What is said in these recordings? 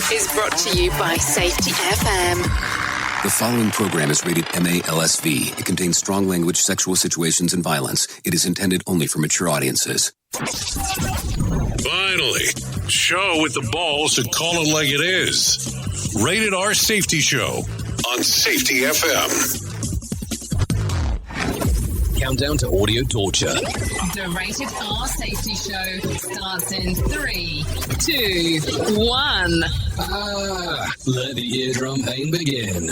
is brought to you by Safety FM. The following program is rated MALSV. It contains strong language, sexual situations, and violence. It is intended only for mature audiences. Finally, show with the balls to call it like it is. Rated R Safety Show on Safety FM. Countdown to audio torture. The Rated R Safety Show starts in 3, 2, 1. Let the eardrum pain begin.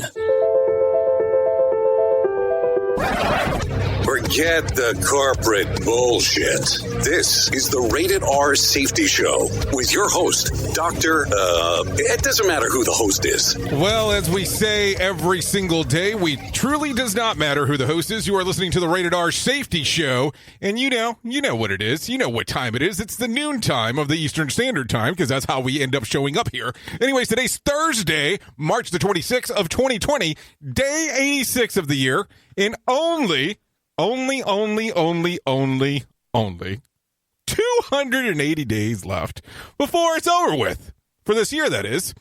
Forget the corporate bullshit. This is the Rated R Safety Show with your host, it doesn't matter who the host is. Well, as we say every single day, we truly does not matter who the host is. You are listening to the Rated R Safety Show, and you know what it is. You know what time it is. It's the noon time of the Eastern Standard Time, because that's how we end up showing up here. Anyways, today's Thursday, March the 26th of 2020, day 86 of the year, and only 280 days left before it's over with. For this year, that is.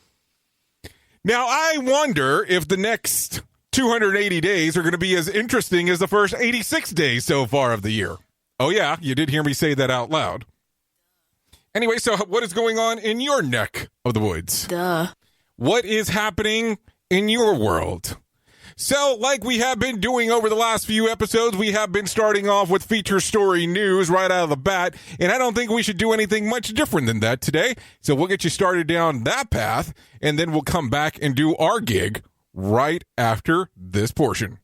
Now, I wonder if the next 280 days are going to be as interesting as the first 86 days so far of the year. Oh, yeah, you did hear me say that out loud. Anyway, so what is going on in your neck of the woods? What is happening in your world? So, like we have been doing over the last few episodes, we have been starting off with feature story news right out of the bat, and I don't think we should do anything much different than that today. So we'll get you started down that path, and then we'll come back and do our gig right after this portion.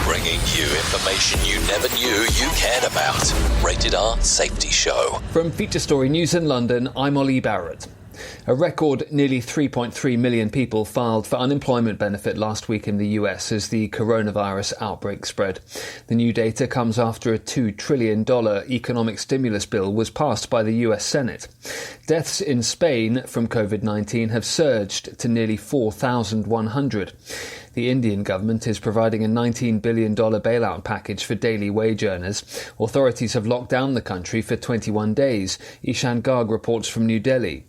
Bringing you information you never knew you cared about. Rated R Safety Show. From Feature Story News in London, I'm Ollie Barrett. A record nearly 3.3 million people filed for unemployment benefit last week in the US as the coronavirus outbreak spread. The new data comes after a $2 trillion economic stimulus bill was passed by the US Senate. Deaths in Spain from COVID-19 have surged to nearly 4,100. The Indian government is providing a $19 billion bailout package for daily wage earners. Authorities have locked down the country for 21 days. Ishan Garg reports from New Delhi.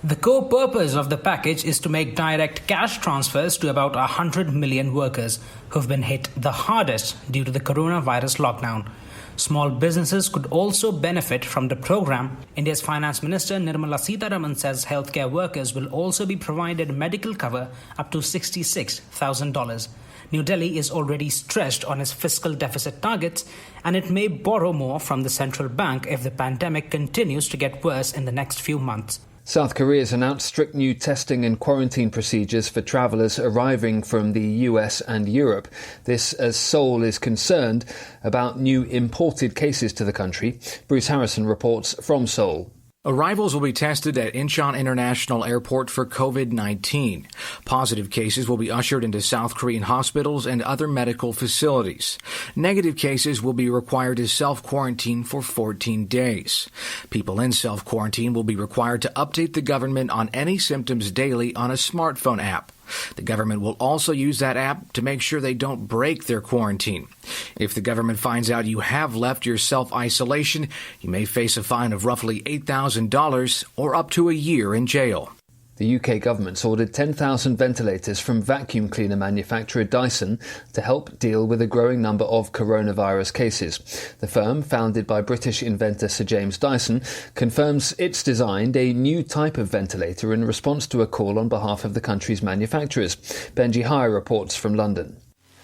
The core purpose of the package is to make direct cash transfers to about 100 million workers who've been hit the hardest due to the coronavirus lockdown. Small businesses could also benefit from the program. India's Finance Minister Nirmala Sitharaman says healthcare workers will also be provided medical cover up to $66,000. New Delhi is already stretched on its fiscal deficit targets, and it may borrow more from the central bank if the pandemic continues to get worse in the next few months. South Korea has announced strict new testing and quarantine procedures for travellers arriving from the US and Europe. This as Seoul is concerned about new imported cases to the country. Bruce Harrison reports from Seoul. Arrivals will be tested at Incheon International Airport for COVID-19. Positive cases will be ushered into South Korean hospitals and other medical facilities. Negative cases will be required to self-quarantine for 14 days. People in self-quarantine will be required to update the government on any symptoms daily on a smartphone app. The government will also use that app to make sure they don't break their quarantine. If the government finds out you have left your self-isolation, you may face a fine of roughly $8,000 or up to a year in jail. The UK government's ordered 10,000 ventilators from vacuum cleaner manufacturer Dyson to help deal with a growing number of coronavirus cases. The firm, founded by British inventor Sir James Dyson, confirms it's designed a new type of ventilator in response to a call on behalf of the country's manufacturers. Benji High reports from London.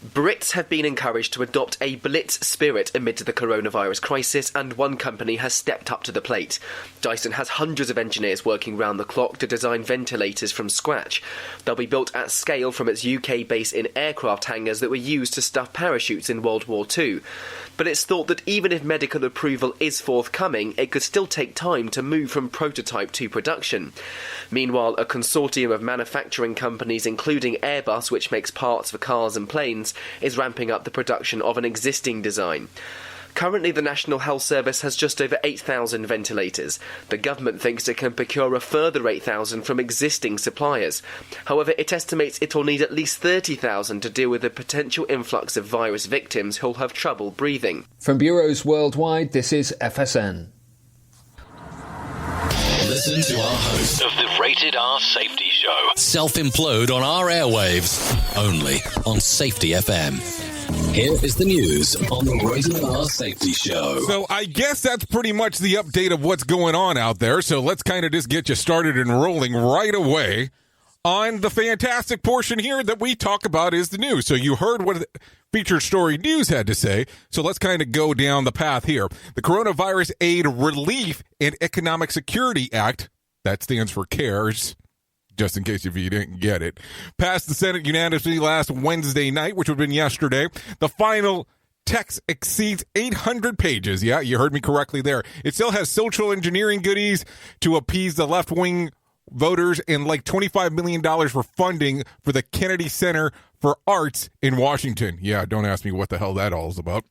Brits have been encouraged to adopt a blitz spirit amid the coronavirus crisis, and one company has stepped up to the plate. Dyson has hundreds of engineers working round the clock to design ventilators from scratch. They'll be built at scale from its UK base in aircraft hangars that were used to stuff parachutes in World War II. But it's thought that even if medical approval is forthcoming, it could still take time to move from prototype to production. Meanwhile, a consortium of manufacturing companies, including Airbus, which makes parts for cars and planes, is ramping up the production of an existing design. Currently, the National Health Service has just over 8,000 ventilators. The government thinks it can procure a further 8,000 from existing suppliers. However, it estimates it will need at least 30,000 to deal with the potential influx of virus victims who'll have trouble breathing. From bureaus worldwide, this is FSN. Listen to our host of the Rated R Safety Show self-implode on our airwaves, only on Safety FM. Here is the news on the Rated R Safety Show. So I guess that's pretty much the update of what's going on out there. So let's kind of just get you started and rolling right away on the fantastic portion here that we talk about is the news. So you heard what Featured Story News had to say. So let's kind of go down the path here. The Coronavirus Aid, Relief, and Economic Security Act, that stands for CARES, just in case if you didn't get it, passed the Senate unanimously last Wednesday night, which would have been yesterday. The final text exceeds 800 pages. Yeah, you heard me correctly there. It still has social engineering goodies to appease the left-wing voters and like $25 million for funding for the Kennedy Center for Arts in Washington. Yeah, don't ask me what the hell that all is about.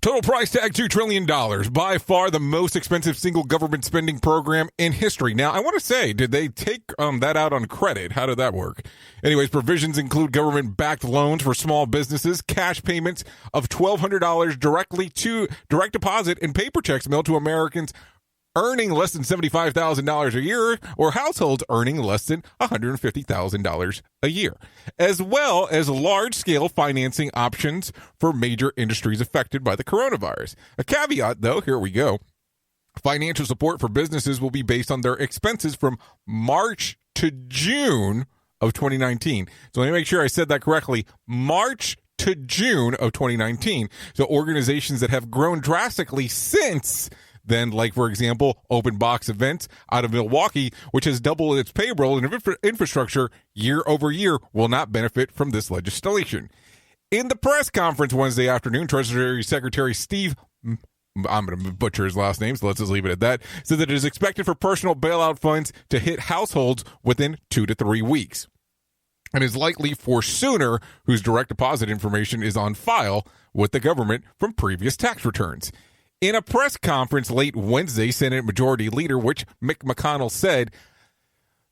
Total price tag, $2 trillion. By far the most expensive single government spending program in history. Now, I want to say, did they take that out on credit? How did that work? Anyways, provisions include government-backed loans for small businesses, cash payments of $1,200 directly to direct deposit, and paper checks mailed to Americans earning less than $75,000 a year or households earning less than $150,000 a year, as well as large-scale financing options for major industries affected by the coronavirus. A caveat, though, here we go. Financial support for businesses will be based on their expenses from March to June of 2019. So let me make sure I said that correctly. March to June of 2019. So organizations that have grown drastically since then, like, for example, Open Box Events out of Milwaukee, which has doubled its payroll and infrastructure year over year, will not benefit from this legislation. In the press conference Wednesday afternoon, Treasury Secretary Steve, I'm going to butcher his last name, so let's just leave it at that, said that it is expected for personal bailout funds to hit households within 2 to 3 weeks, and is likely for sooner, whose direct deposit information is on file with the government from previous tax returns. In a press conference late Wednesday, Senate Majority Leader Mitch McConnell said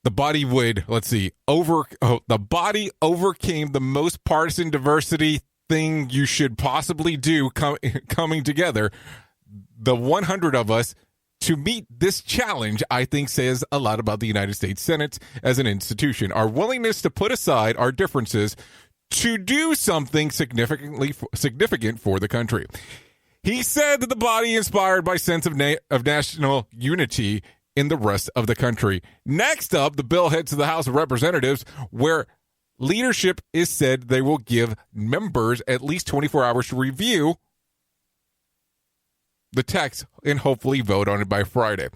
the body would, the body overcame the most partisan diversity thing you should possibly do coming together. The 100 of us to meet this challenge, I think, says a lot about the United States Senate as an institution. Our willingness to put aside our differences to do something significant for the country. He said that the body inspired by sense of national unity in the rest of the country. Next up, the bill heads to the House of Representatives, where leadership is said they will give members at least 24 hours to review the text and hopefully vote on it by Friday.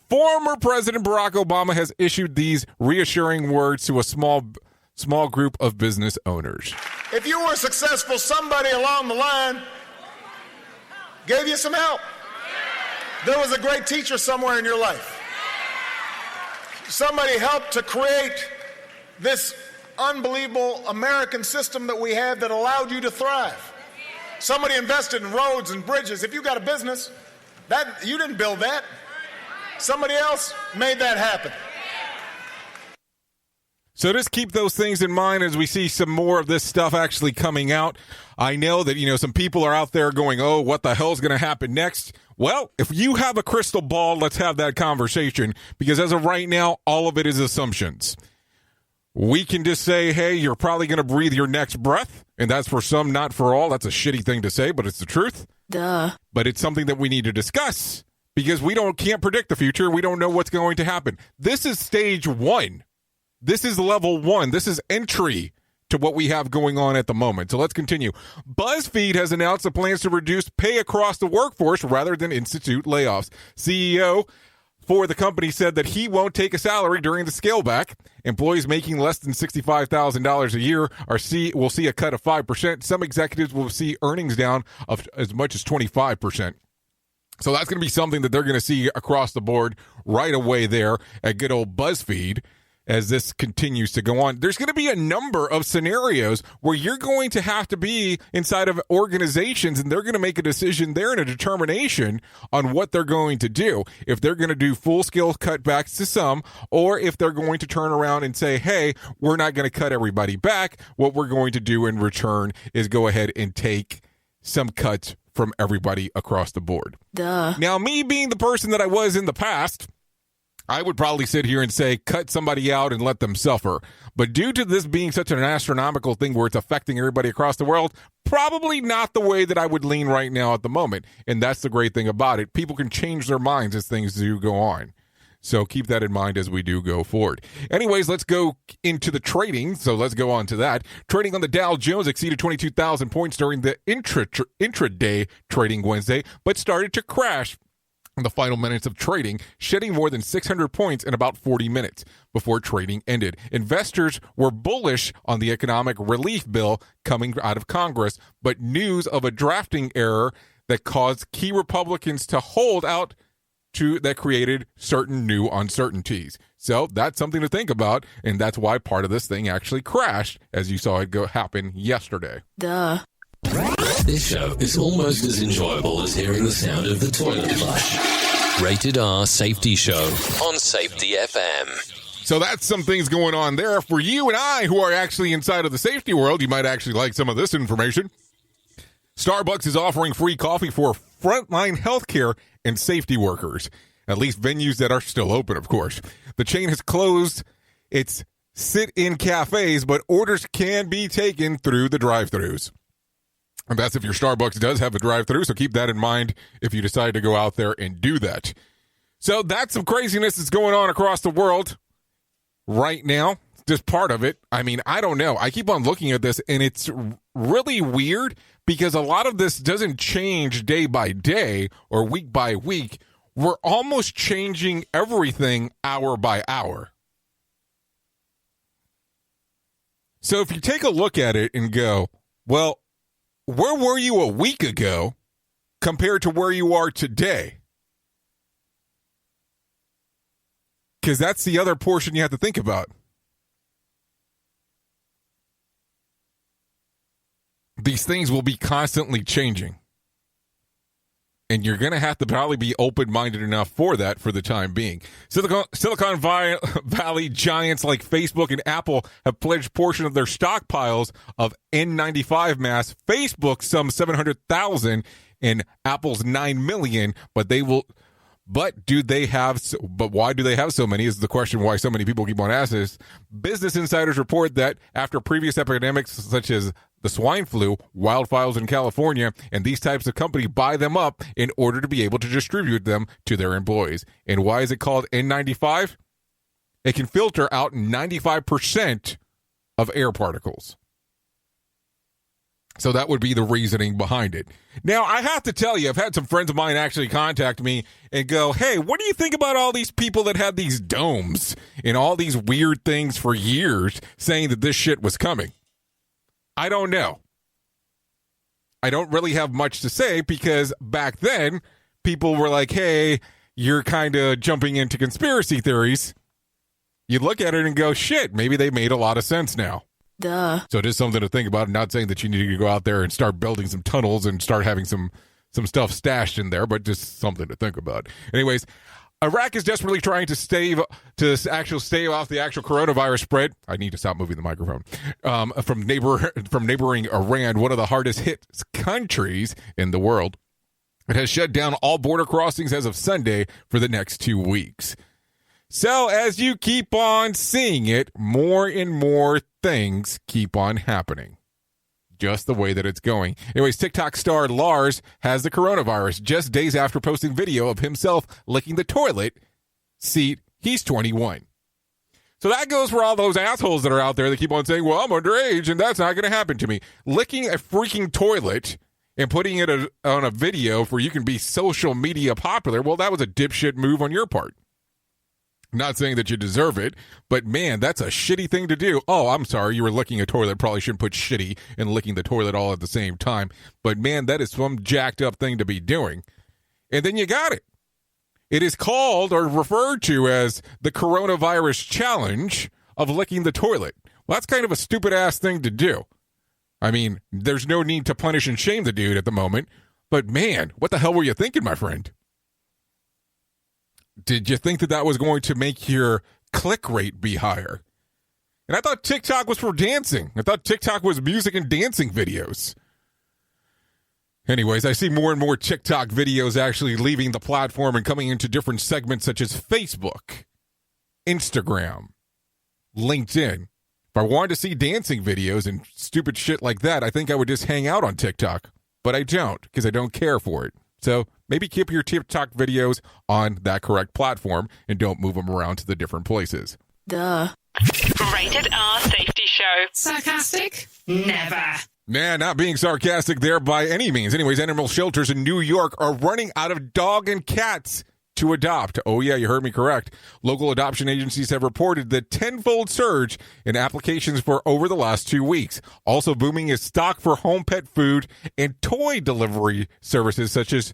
Former President Barack Obama has issued these reassuring words to a small group of business owners. If you were successful, somebody along the line gave you some help. There was a great teacher somewhere in your life. Somebody helped to create this unbelievable American system that we have that allowed you to thrive. Somebody invested in roads and bridges. If you got a business, that you didn't build that. Somebody else made that happen. So just keep those things in mind as we see some more of this stuff actually coming out. I know that, some people are out there going, oh, what the hell's going to happen next? Well, if you have a crystal ball, let's have that conversation, because as of right now, all of it is assumptions. We can just say, hey, you're probably going to breathe your next breath, and that's for some, not for all. That's a shitty thing to say, but it's the truth. Duh. But it's something that we need to discuss, because we can't predict the future. We don't know what's going to happen. This is stage 1. This is level 1. This is entry to what we have going on at the moment. So let's continue. BuzzFeed has announced the plans to reduce pay across the workforce rather than institute layoffs. CEO for the company said that he won't take a salary during the scale back. Employees making less than $65,000 a year will see a cut of 5%. Some executives will see earnings down of as much as 25%. So that's going to be something that they're going to see across the board right away there at good old BuzzFeed. As this continues to go on, there's going to be a number of scenarios where you're going to have to be inside of organizations, and they're going to make a decision there and a determination on what they're going to do. If they're going to do full-scale cutbacks to some, or if they're going to turn around and say, hey, we're not going to cut everybody back. What we're going to do in return is go ahead and take some cuts from everybody across the board. Duh. Now, me being the person that I was in the past, I would probably sit here and say, cut somebody out and let them suffer. But due to this being such an astronomical thing where it's affecting everybody across the world, probably not the way that I would lean right now at the moment. And that's the great thing about it. People can change their minds as things do go on. So keep that in mind as we do go forward. Anyways, let's go into the trading. So let's go on to that. Trading on the Dow Jones exceeded 22,000 points during the intraday trading Wednesday, but started to crash in the final minutes of trading, shedding more than 600 points in about 40 minutes before trading ended. Investors were bullish on the economic relief bill coming out of Congress, but news of a drafting error that caused key Republicans to hold out that created certain new uncertainties. So that's something to think about, and that's why part of this thing actually crashed, as you saw it happen yesterday. Duh. This show is almost as enjoyable as hearing the sound of the toilet flush. Rated R Safety Show on Safety FM. So that's some things going on there. For you and I who are actually inside of the safety world, you might actually like some of this information. Starbucks is offering free coffee for frontline healthcare and safety workers, at least venues that are still open, of course. The chain has closed its sit-in cafes, but orders can be taken through the drive-thrus. And that's if your Starbucks does have a drive-thru, so keep that in mind if you decide to go out there and do that. So that's some craziness that's going on across the world right now. Just part of it. I mean, I don't know. I keep on looking at this, and it's really weird because a lot of this doesn't change day by day or week by week. We're almost changing everything hour by hour. So if you take a look at it and go, well, where were you a week ago compared to where you are today? Because that's the other portion you have to think about. These things will be constantly changing. And you're going to have to probably be open-minded enough for that for the time being. Silicon Valley giants like Facebook and Apple have pledged portion of their stockpiles of N95 masks. Facebook some 700,000 and Apple's 9 million, but they will. But why do they have so many is the question why so many people keep on asking this. Business insiders report that after previous epidemics such as the swine flu, wildfires in California, and these types of companies buy them up in order to be able to distribute them to their employees. And why is it called N95? It can filter out 95% of air particles. So that would be the reasoning behind it. Now, I have to tell you, I've had some friends of mine actually contact me and go, hey, what do you think about all these people that had these domes and all these weird things for years saying that this shit was coming? I don't know. I don't really have much to say because back then, people were like, hey, you're kind of jumping into conspiracy theories. You look at it and go, shit, maybe they made a lot of sense now. Duh. So just something to think about. I'm not saying that you need to go out there and start building some tunnels and start having some stuff stashed in there, but just something to think about. Anyways, Iraq is desperately trying to stave off the actual coronavirus spread. I need to stop moving the microphone. From neighboring Iran, one of the hardest hit countries in the world. It has shut down all border crossings as of Sunday for the next 2 weeks. So as you keep on seeing it, more and more things keep on happening. Just the way that it's going. Anyways, TikTok star Lars has the coronavirus just days after posting video of himself licking the toilet seat. He's 21. So that goes for all those assholes that are out there that keep on saying, well, I'm underage and that's not going to happen to me. Licking a freaking toilet and putting it on a video for you can be social media popular, well, that was a dipshit move on your part. Not saying that you deserve it, but man, that's a shitty thing to do. Oh, I'm sorry, you were licking a toilet. Probably shouldn't put shitty and licking the toilet all at the same time. But man, that is some jacked up thing to be doing. And then you got it. It is called or referred to as the coronavirus challenge of licking the toilet. Well, that's kind of a stupid ass thing to do. I mean, there's no need to punish and shame the dude at the moment. But man, what the hell were you thinking, my friend? Did you think that was going to make your click rate be higher? And I thought TikTok was for dancing. I thought TikTok was music and dancing videos. Anyways, I see more and more TikTok videos actually leaving the platform and coming into different segments such as Facebook Instagram, LinkedIn. If I wanted to see dancing videos and stupid shit like that, I think I would just hang out on TikTok. But I don't, because I don't care for it. So maybe keep your TikTok videos on that correct platform and don't move them around to the different places. Duh. Rated R Safety Show. Sarcastic? Never. Nah, not being sarcastic there by any means. Anyways, animal shelters in New York are running out of dog and cats to adopt. Oh, yeah, you heard me correct. Local adoption agencies have reported the tenfold surge in applications for over the last 2 weeks. Also booming is stock for home pet food and toy delivery services such as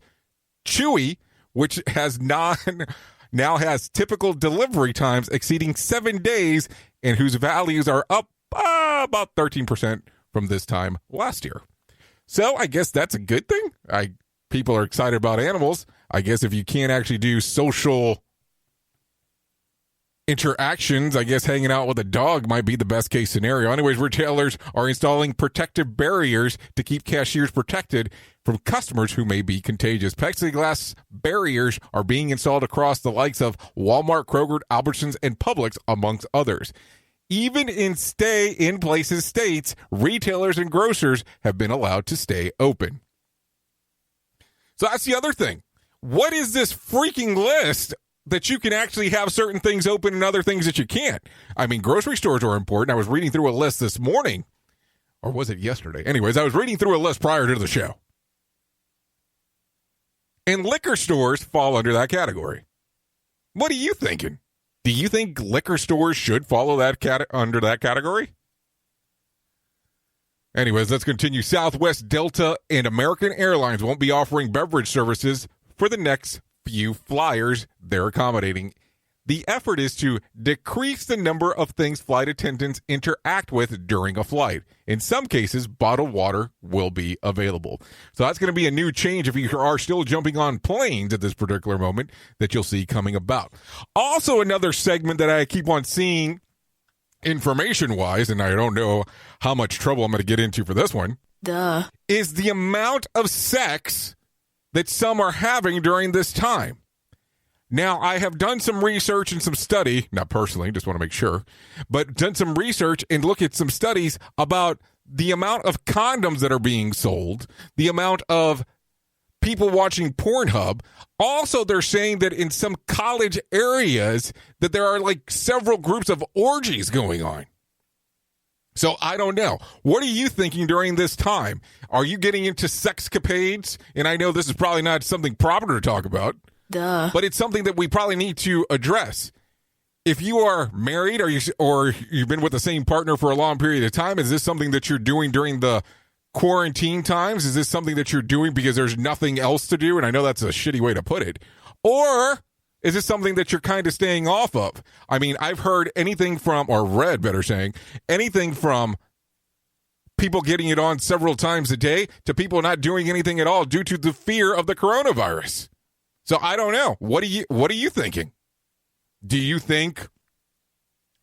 Chewy, which now has typical delivery times exceeding 7 days and whose values are up about 13% from this time last year. So I guess that's a good thing. People are excited about animals. I guess if you can't actually do social interactions, I guess hanging out with a dog might be the best case scenario. Anyways, retailers are installing protective barriers to keep cashiers protected from customers who may be contagious. Plexiglass barriers are being installed across the likes of Walmart, Kroger, Albertsons, and Publix, amongst others. Even in stay-in-place states, retailers and grocers have been allowed to stay open. So that's the other thing. What is this freaking list that you can actually have certain things open and other things that you can't? I mean, grocery stores are important. I was reading through a list this morning. Or was it yesterday? Anyways, I was reading through a list prior to the show. And liquor stores fall under that category. What are you thinking? Do you think liquor stores should follow that under that category? Anyways, let's continue. Southwest, Delta, and American Airlines won't be offering beverage services for the next few flyers they're accommodating. The effort is to decrease the number of things flight attendants interact with during a flight. In some cases, bottled water will be available. So that's going to be a new change if you are still jumping on planes at this particular moment that you'll see coming about. Also, another segment that I keep on seeing information-wise, and I don't know how much trouble I'm going to get into for this one, is the amount of sex that some are having during this time. Now, I have done some research and some study, not personally, just want to make sure, but done some research and look at some studies about the amount of condoms that are being sold, the amount of people watching P0rn Hub. Also, they're saying that in some college areas that there are like several groups of orgies going on. So I don't know. What are you thinking during this time? Are you getting into sexcapades? And I know this is probably not something proper to talk about. But it's something that we probably need to address. If you are married or you've been with the same partner for a long period of time, is this something that you're doing during the quarantine times? Is this something that you're doing because there's nothing else to do? And I know that's a shitty way to put it. Or is this something that you're kind of staying off of? I mean, I've heard anything from, or read, better saying, anything from people getting it on several times a day to people not doing anything at all due to the fear of the coronavirus. So I don't know. What are you thinking? Do you think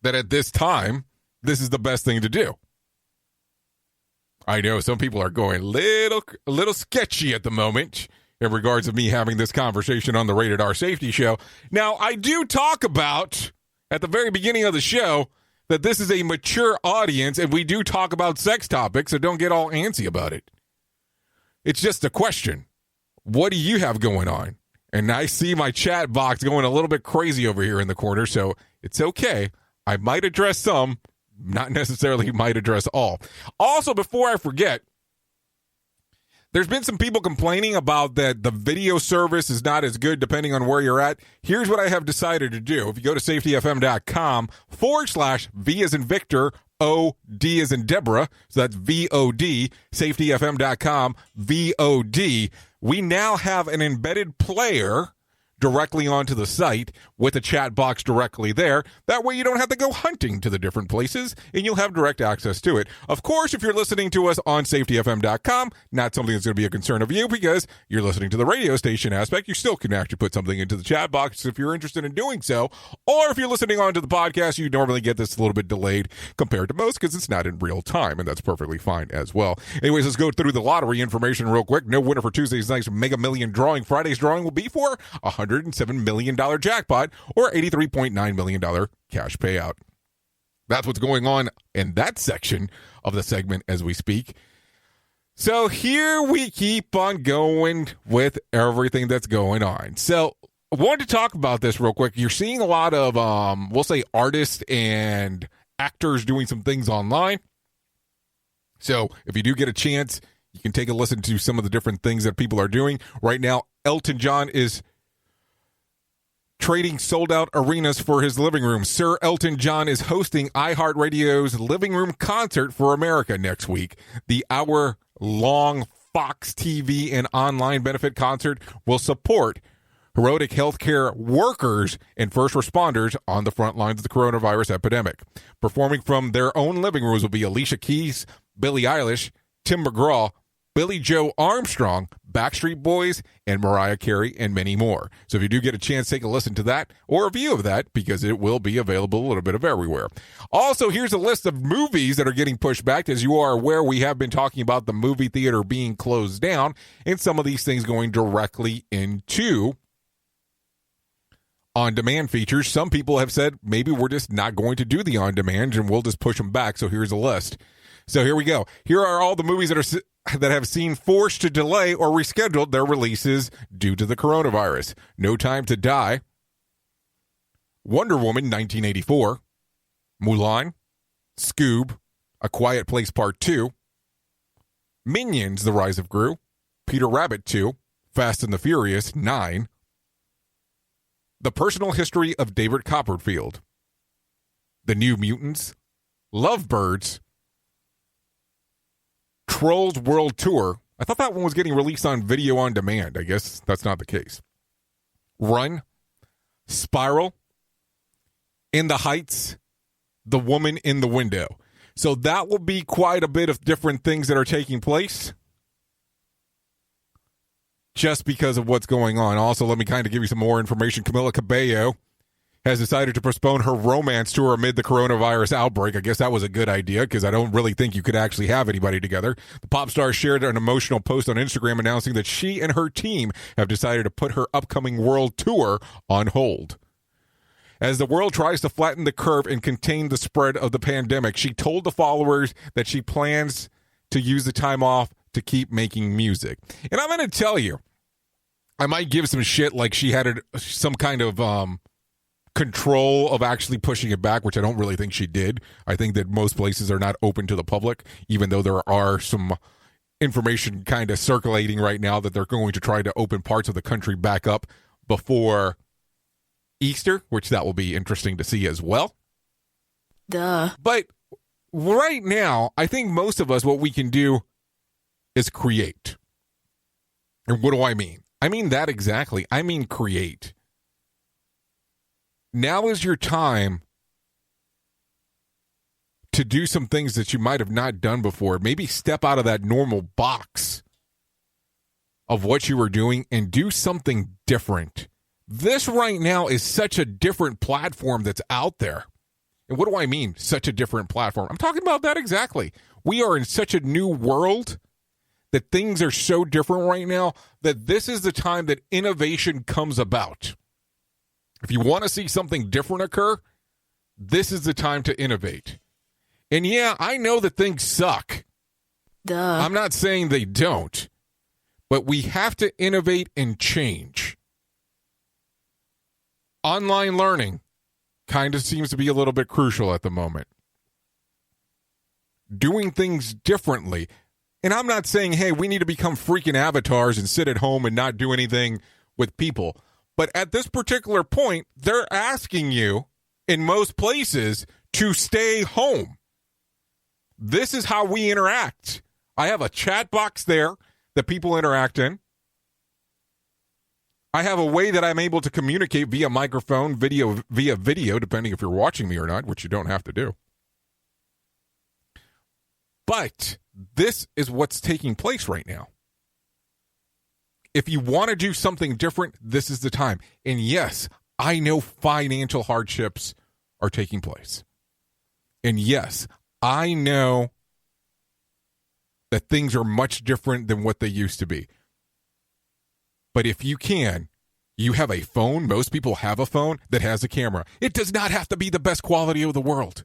that at this time, this is the best thing to do? I know some people are going a little sketchy at the moment in regards of me having this conversation on the Rated R Safety Show. Now, I do talk about, at the very beginning of the show, that this is a mature audience, and we do talk about sex topics, so don't get all antsy about it. It's just a question. What do you have going on? And I see my chat box going a little bit crazy over here in the corner, so it's okay. I might address some, not necessarily might address all. Also, before I forget, there's been some people complaining about that the video service is not as good depending on where you're at. Here's what I have decided to do. If you go to safetyfm.com/V as in Victor, O-D as in Deborah, so that's V-O-D, safetyfm.com, V-O-D. We now have an embedded player directly onto the site with a chat box directly there. That way you don't have to go hunting to the different places and you'll have direct access to it. Of course, if you're listening to us on safetyfm.com, not something that's going to be a concern of you because you're listening to the radio station aspect. You still can actually put something into the chat box if you're interested in doing so. Or if you're listening on to the podcast, you normally get this a little bit delayed compared to most because it's not in real time, and that's perfectly fine as well. Anyways, let's go through the lottery information real quick. No winner for Tuesday's night's Mega Million drawing. Friday's drawing will be for $100 $107 million jackpot or $83.9 million cash payout. That's what's going on in that section of the segment as we speak. So here we keep on going with everything that's going on. So I wanted to talk about this real quick. You're seeing a lot of, we'll say, artists and actors doing some things online. So if you do get a chance, you can take a listen to some of the different things that people are doing. Right now, Elton John is trading sold-out arenas for his living room. Sir Elton John is hosting iHeartRadio's Living Room Concert for America next week. The hour-long Fox TV and online benefit concert will support heroic healthcare workers and first responders on the front lines of the coronavirus epidemic. Performing from their own living rooms will be Alicia Keys, Billie Eilish, Tim McGraw, Billy Joe Armstrong, Backstreet Boys, and Mariah Carey, and many more. So if you do get a chance, take a listen to that or a view of that, because it will be available a little bit of everywhere. Also, here's a list of movies that are getting pushed back. As you are aware, we have been talking about the movie theater being closed down, and some of these things going directly into on-demand features. Some people have said maybe we're just not going to do the on-demand and we'll just push them back. So here's a list. So here we go. Here are all the movies that have seen forced to delay or rescheduled their releases due to the coronavirus. No Time to Die, Wonder Woman 1984, Mulan, Scoob, A Quiet Place Part 2, Minions: The Rise of Gru, Peter Rabbit 2, Fast and the Furious 9, The Personal History of David Copperfield, The New Mutants, Lovebirds, Trolls World Tour. I thought that one was getting released on video on demand. I guess that's not the case. Run, Spiral, In the Heights, The Woman in the Window. So that will be quite a bit of different things that are taking place just because of what's going on. Also, let me kind of give you some more information. Camila Cabello has decided to postpone her romance tour amid the coronavirus outbreak. I guess that was a good idea, because I don't really think you could actually have anybody together. The pop star shared an emotional post on Instagram announcing that she and her team have decided to put her upcoming world tour on hold. As the world tries to flatten the curve and contain the spread of the pandemic, she told the followers that she plans to use the time off to keep making music. And I'm going to tell you, I might give some shit like she had some kind of control of actually pushing it back, which I don't really think she did. I think that most places are not open to the public, even though there are some information kind of circulating right now that they're going to try to open parts of the country back up before Easter, which that will be interesting to see as well. Duh. But right now, I think most of us, what we can do is create. And what do I mean? I mean that exactly. I mean create. Now is your time to do some things that you might have not done before. Maybe step out of that normal box of what you were doing and do something different. This right now is such a different platform that's out there. And what do I mean, such a different platform? I'm talking about that exactly. We are in such a new world that things are so different right now that this is the time that innovation comes about. If you want to see something different occur, this is the time to innovate. And yeah, I know that things suck. Duh. I'm not saying they don't, but we have to innovate and change. Online learning kind of seems to be a little bit crucial at the moment. Doing things differently. And I'm not saying, hey, we need to become freaking avatars and sit at home and not do anything with people. But at this particular point, they're asking you, in most places, to stay home. This is how we interact. I have a chat box there that people interact in. I have a way that I'm able to communicate via microphone, via video, depending if you're watching me or not, which you don't have to do. But this is what's taking place right now. If you want to do something different, this is the time. And yes, I know financial hardships are taking place. And yes, I know that things are much different than what they used to be. But if you can, You have a phone. Most people have a phone that has a camera. It does not have to be the best quality of the world.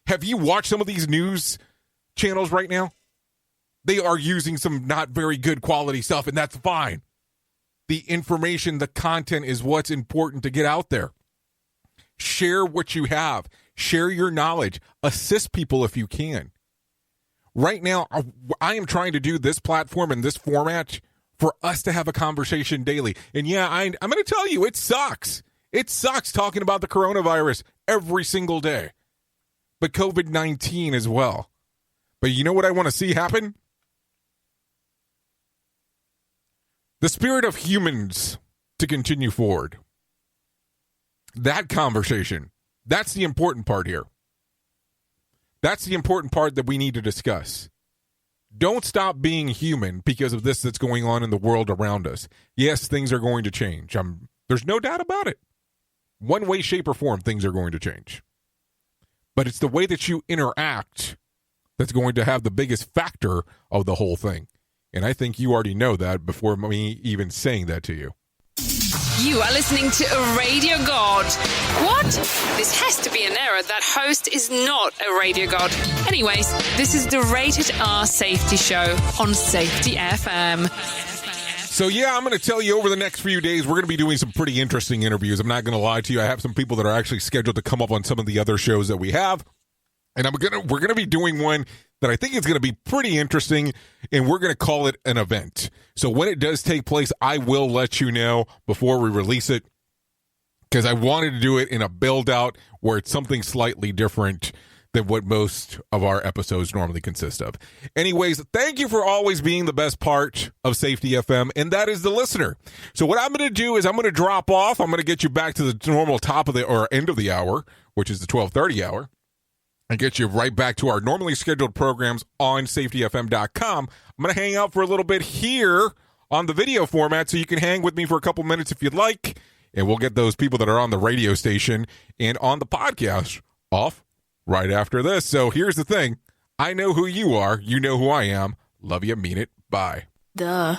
Have you watched some of these news channels right now? They are using some not very good quality stuff, and that's fine. The information, the content is what's important to get out there. Share what you have. Share your knowledge. Assist people if you can. Right now, I am trying to do this platform and this format for us to have a conversation daily. And yeah, I'm going to tell you, it sucks. It sucks talking about the coronavirus every single day. But COVID-19 as well. But you know what I want to see happen? The spirit of humans to continue forward. That conversation, that's the important part here. That's the important part that we need to discuss. Don't stop being human because of this that's going on in the world around us. Yes, things are going to change. There's no doubt about it. One way, shape, or form, things are going to change. But it's the way that you interact that's going to have the biggest factor of the whole thing. And I think you already know that before me even saying that to you. You are listening to a radio god. What? This has to be an error. That host is not a radio god. Anyways, this is the Rated R Safety Show on Safety FM. So yeah, I'm going to tell you over the next few days, we're going to be doing some pretty interesting interviews. I'm not going to lie to you. I have some people that are actually scheduled to come up on some of the other shows that we have. And we're going to be doing one that I think is going to be pretty interesting, and we're going to call it an event. So when it does take place, I will let you know before we release it, because I wanted to do it in a build-out where it's something slightly different than what most of our episodes normally consist of. Anyways, thank you for always being the best part of Safety FM, and that is the listener. So what I'm going to do is I'm going to drop off. I'm going to get you back to the normal top of the or end of the hour, which is the 12:30 hour. And get you right back to our normally scheduled programs on safetyfm.com. I'm going to hang out for a little bit here on the video format so you can hang with me for a couple minutes if you'd like. And we'll get those people that are on the radio station and on the podcast off right after this. So here's the thing. I know who you are. You know who I am. Love you. Mean it. Bye. Duh.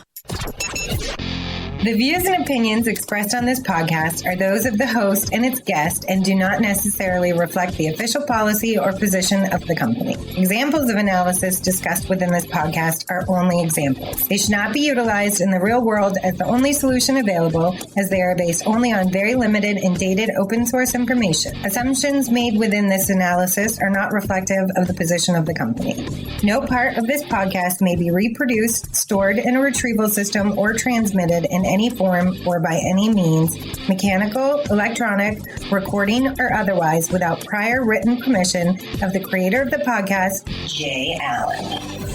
The views and opinions expressed on this podcast are those of the host and its guest and do not necessarily reflect the official policy or position of the company. Examples of analysis discussed within this podcast are only examples. They should not be utilized in the real world as the only solution available, as they are based only on very limited and dated open source information. Assumptions made within this analysis are not reflective of the position of the company. No part of this podcast may be reproduced, stored in a retrieval system, or transmitted in any form or by any means, mechanical, electronic, recording, or otherwise, without prior written permission of the creator of the podcast, Jay Allen.